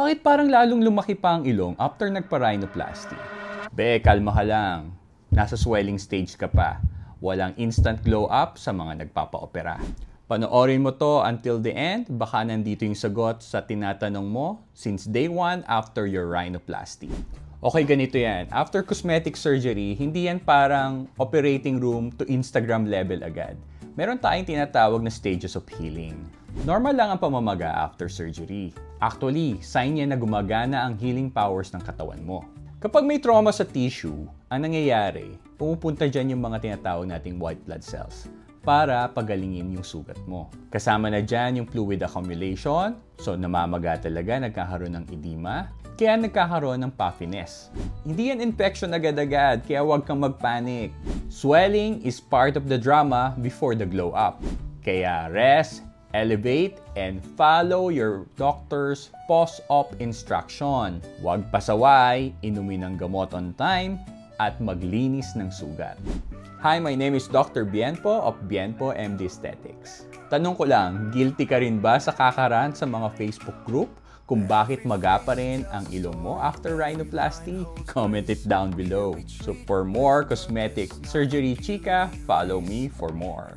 Bakit parang lalong lumaki pa ang ilong after nagpa-rhinoplasty? Kalma ka lang. Nasa swelling stage ka pa. Walang instant glow up sa mga nagpapa-opera. Panoorin mo to until the end, baka nandito yung sagot sa tinatanong mo since day 1 after your rhinoplasty. Okay, ganito yan. After cosmetic surgery, hindi yan parang operating room to Instagram level agad. Meron tayong tinatawag na stages of healing. Normal lang ang pamamaga after surgery. Actually, sign yan na gumagana ang healing powers ng katawan mo. Kapag may trauma sa tissue, ang nangyayari, pumupunta dyan yung mga tinatawag nating white blood cells para pagalingin yung sugat mo. Kasama na dyan yung fluid accumulation, so namamaga talaga, nagkakaroon ng edema, kaya nagkakaroon ng puffiness. Hindi yan infection agad-agad, kaya huwag kang magpanic. Swelling is part of the drama before the glow up. Kaya rest, elevate, and follow your doctor's post-op instruction. Huwag pasaway, inumin ng gamot on time, at maglinis ng sugat. Hi, my name is Dr. Bienpo of Bienpo MD Aesthetics. Tanong ko lang, guilty ka rin ba sa kakaran sa mga Facebook group kung bakit maga pa rin ang ilong mo after rhinoplasty? Comment it down below. So for more cosmetic surgery chika, follow me for more.